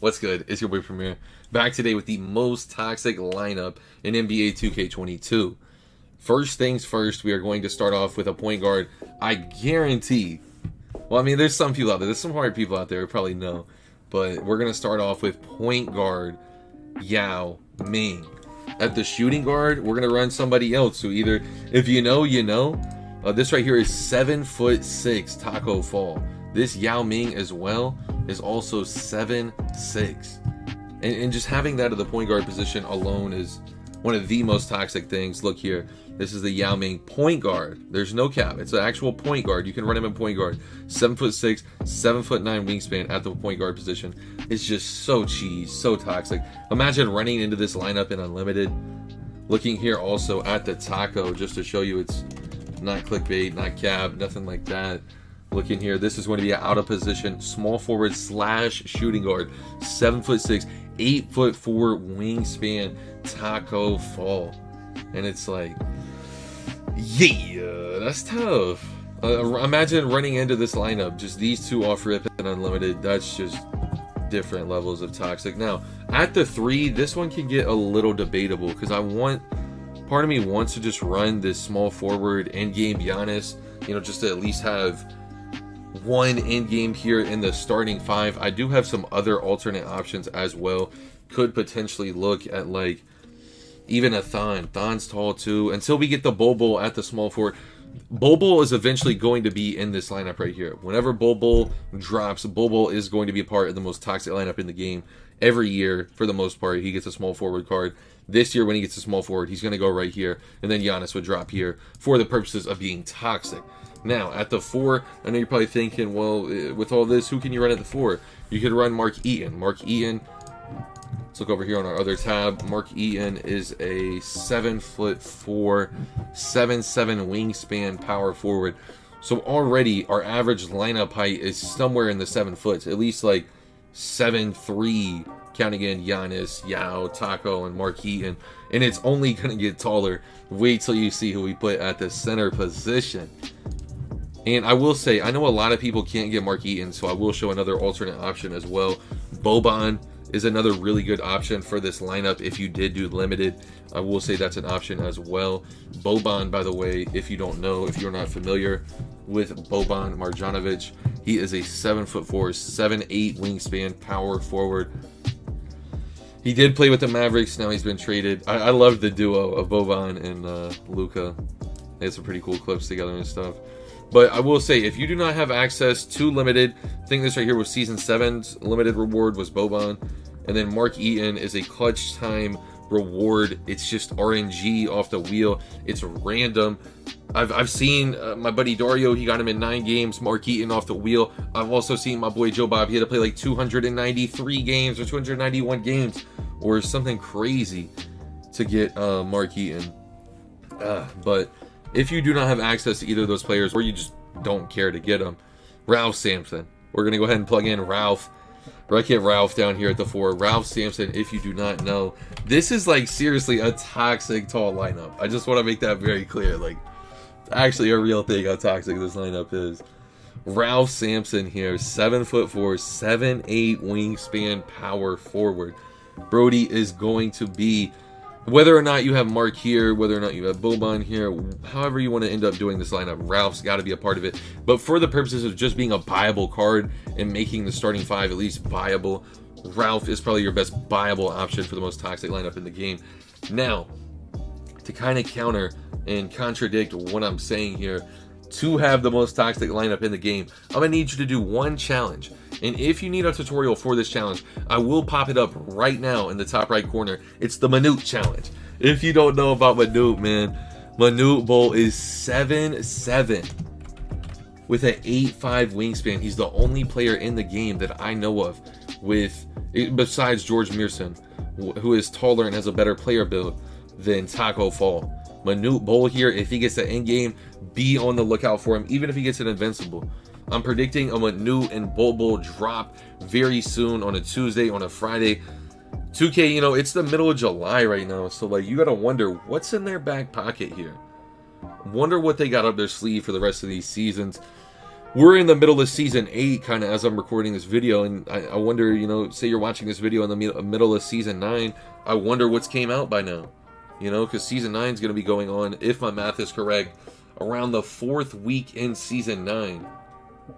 What's good? It's your boy Premier, back today with the most toxic lineup in NBA 2K22. First things first, we are going to start off with a point guard. I guarantee, well, I mean, there's some people out there, there's some hard people out there who probably know, but we're going to start off with point guard Yao Ming. At the shooting guard, we're going to run somebody else. So either, if you know, you know. This right here is 7'6" Taco Fall. This Yao Ming as well is also 7'6", and just having that at the point guard position alone is one of the most toxic things. Look here, this is the Yao Ming point guard. There's no cap. It's an actual point guard. You can run him in point guard. 7'6", 7'9" wingspan at the point guard position. It's just so cheese, so toxic. Imagine running into this lineup in unlimited. Looking here also at the Taco, just to show you it's not clickbait, not cap, nothing like that. Looking here, this is going to be an out of position small forward slash shooting guard, 7'6", 8'4" wingspan Taco Fall, and it's like, yeah, that's tough. Imagine running into this lineup, just these two off rip and unlimited. That's just different levels of toxic. Now at the 3, this one can get a little debatable because part of me wants to just run this small forward end game Giannis, you know, just to at least have one end game here in the starting 5. I do have some other alternate options as well. Could potentially look at like even a Thon. Thon's tall too. Until we get the Bobo at the small forward. Bobo is eventually going to be in this lineup right here. Whenever Bobo drops, Bobo is going to be a part of the most toxic lineup in the game. Every year, for the most part, he gets a small forward card. This year, when he gets a small forward, he's going to go right here. And then Giannis would drop here for the purposes of being toxic. Now, at the 4, I know you're probably thinking, well, with all this, who can you run at the 4? You could run Mark Eaton. Mark Eaton, let's look over here on our other tab. Mark Eaton is a 7'4", 7'7" wingspan power forward. So already, our average lineup height is somewhere in the 7 foot. At least like 7'3", counting in Giannis, Yao, Taco, and Mark Eaton. And it's only going to get taller. Wait till you see who we put at the center position. And I will say, I know a lot of people can't get Mark Eaton, so I will show another alternate option as well. Boban is another really good option for this lineup if you did do limited. I will say that's an option as well. Boban, by the way, if you don't know, if you're not familiar with Boban Marjanovic, he is a 7'4", 7'8" wingspan power forward. He did play with the Mavericks, now he's been traded. I love the duo of Boban and Luka. They had some pretty cool clips together and stuff. But I will say, if you do not have access to limited, I think this right here was Season 7's limited reward was Boban. And then Mark Eaton is a clutch time reward. It's just RNG off the wheel. It's random. I've seen my buddy Dario, he got him in 9 games, Mark Eaton off the wheel. I've also seen my boy Joe Bob, he had to play like 293 games or 291 games or something crazy to get Mark Eaton. But if you do not have access to either of those players, or you just don't care to get them, Ralph Sampson. We're going to go ahead and plug in Ralph. Wreck-It Ralph down here at the 4. Ralph Sampson, if you do not know, this is like seriously a toxic tall lineup. I just want to make that very clear. Like, actually a real thing how toxic this lineup is. Ralph Sampson here, 7'4", 7'8" wingspan power forward. Brody is going to be, whether or not you have Mark here, whether or not you have Boban here, however you want to end up doing this lineup, Ralph's got to be a part of it. But for the purposes of just being a viable card and making the starting 5 at least viable, Ralph is probably your best viable option for the most toxic lineup in the game. Now, to kind of counter and contradict what I'm saying here, to have the most toxic lineup in the game, I'm going to need you to do one challenge. And if you need a tutorial for this challenge, I will pop it up right now in the top right corner. It's the Manute challenge. If you don't know about Manute, man, Manute Bol is 7'7" with an 8'5" wingspan. He's the only player in the game that I know of with, besides George Mearson, who is taller and has a better player build than Taco Fall. Manute Bol here, if he gets an end game, be on the lookout for him, even if he gets an invincible. I'm predicting a Manute and Bol drop very soon on a Tuesday, on a Friday. 2K, you know, it's the middle of July right now, so like you gotta wonder what's in their back pocket here. Wonder what they got up their sleeve for the rest of these seasons. we're in the middle of season 8 kind of as I'm recording this video, and I wonder, you know, say you're watching this video in the middle of season 9, I wonder what's came out by now, you know, because season 9 is going to be going on, if my math is correct, around the 4th week in season 9.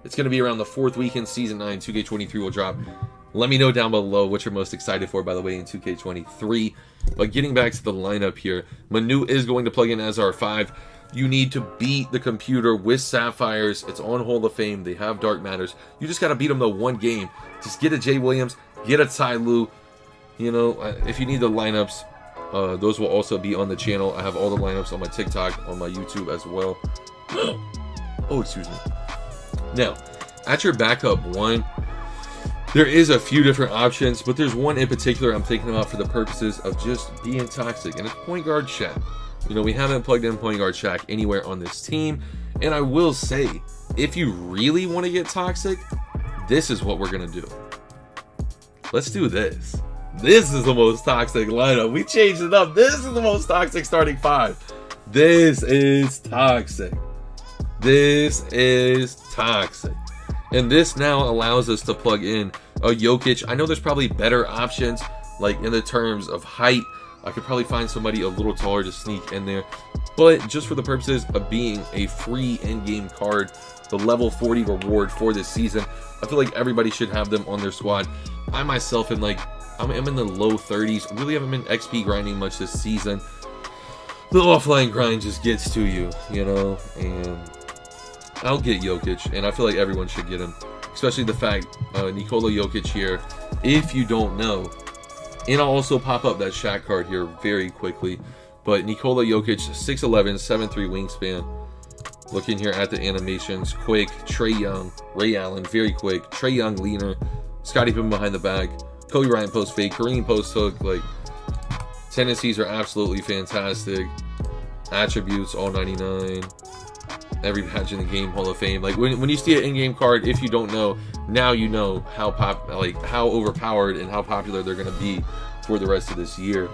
It's going to be around the 4th week in season 9. 2K23 will drop. Let me know down below what you're most excited for, by the way, in 2K23. But getting back to the lineup here, Manu is going to plug in as R5. You need to beat the computer with Sapphires. It's on Hall of Fame. They have Dark Matters. You just got to beat them the one game. Just get a Jay Williams, get a Ty Lue. You know, if you need the lineups, those will also be on the channel. I have all the lineups on my TikTok, on my YouTube as well. Oh, excuse me. Now, at your backup one, there is a few different options, but there's one in particular I'm thinking about for the purposes of just being toxic, and it's point guard Shaq. You know, we haven't plugged in point guard Shaq anywhere on this team, and I will say, if you really want to get toxic, this is what we're going to do. Let's do this. This is the most toxic lineup. We changed it up. This is the most toxic starting 5. This is toxic. This is toxic. And this now allows us to plug in a Jokic. I know there's probably better options, like in the terms of height. I could probably find somebody a little taller to sneak in there. But just for the purposes of being a free in-game card, the level 40 reward for this season, I feel like everybody should have them on their squad. I myself am I'm in the low 30s. Really haven't been XP grinding much this season. The offline grind just gets to you, you know, and I'll get Jokic, and I feel like everyone should get him. Especially the fact, Nikola Jokic here, if you don't know, and I'll also pop up that Shaq card here very quickly, but Nikola Jokic, 6'11", 7'3" wingspan. Looking here at the animations, quick, Trae Young, Ray Allen, very quick, Trae Young leaner, Scottie Pippen behind the back, Kobe Bryant post fake, Kareem post hook, like, tendencies are absolutely fantastic. Attributes, all 99. Every badge in the game, Hall of Fame. Like when you see an in-game card, if you don't know, now you know how how overpowered and how popular they're gonna be for the rest of this year.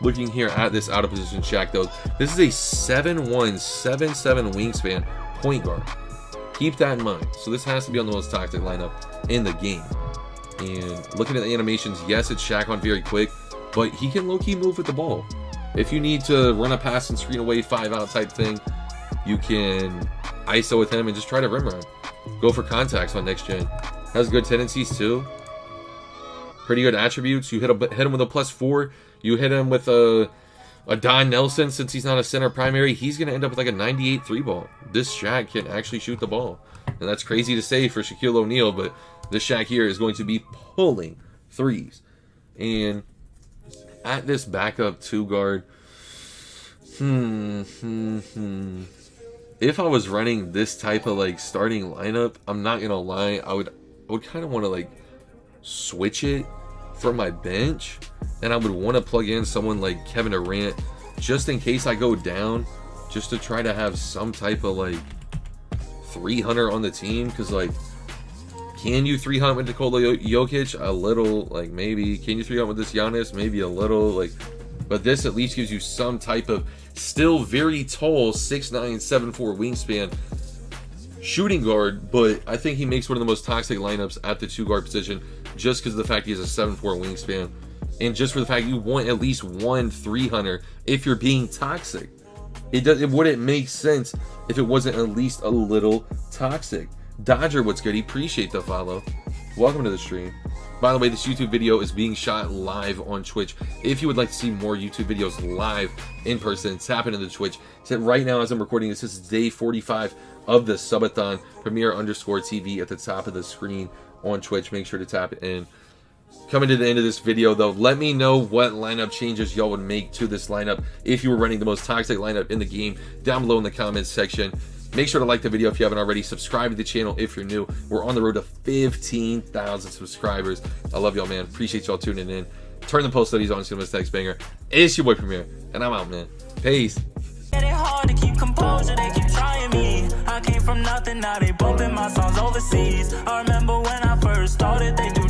Looking here at this out of position Shaq though, this is a 7'1", 7'7" wingspan point guard. Keep that in mind. So this has to be on the most toxic lineup in the game. And looking at the animations, yes, it's Shaq on very quick, but he can low-key move with the ball. If you need to run a pass and screen away 5-out type thing, you can ISO with him and just try to rim run. Go for contacts on next gen. Has good tendencies too. Pretty good attributes. You hit him with a +4. You hit him with a Don Nelson. Since he's not a center primary, he's going to end up with like a 98 3-ball. This Shaq can actually shoot the ball. And that's crazy to say for Shaquille O'Neal, but this Shaq here is going to be pulling threes. And at this backup 2 guard, if I was running this type of like starting lineup, I'm not gonna lie, I would kind of want to like switch it from my bench, and I would want to plug in someone like Kevin Durant just in case I go down, just to try to have some type of like 300 on the team. Because like, can you 300 with Nikola Jokic? A little, like maybe. Can you 300 with this Giannis? Maybe a little, like. But this at least gives you some type of still very tall 6'9", 7'4" wingspan shooting guard, but I think he makes one of the most toxic lineups at the 2 guard position just because of the fact he has a 7'4" wingspan, and just for the fact you want at least one 300 if you're being toxic. It wouldn't make sense if it wasn't at least a little toxic. Dodger, what's good? Appreciate the follow. Welcome to the stream. By the way, this YouTube video is being shot live on Twitch. If you would like to see more YouTube videos live in person, tap into the Twitch. So right now, as I'm recording this is day 45 of the subathon. Premier_TV at the top of the screen on Twitch. Make sure to tap it in. Coming to the end of this video, though, let me know what lineup changes y'all would make to this lineup if you were running the most toxic lineup in the game down below in the comments section. Make sure to like the video if you haven't already. Subscribe to the channel if you're new. We're on the road to 15,000 subscribers. I love y'all, man. Appreciate y'all tuning in. Turn the post studies on. It's gonna miss next banger. It's your boy Premier, and I'm out, man. Peace. It hard to keep composure, they keep trying me. I came from nothing, now they bumping my songs overseas. I remember when I first started, they do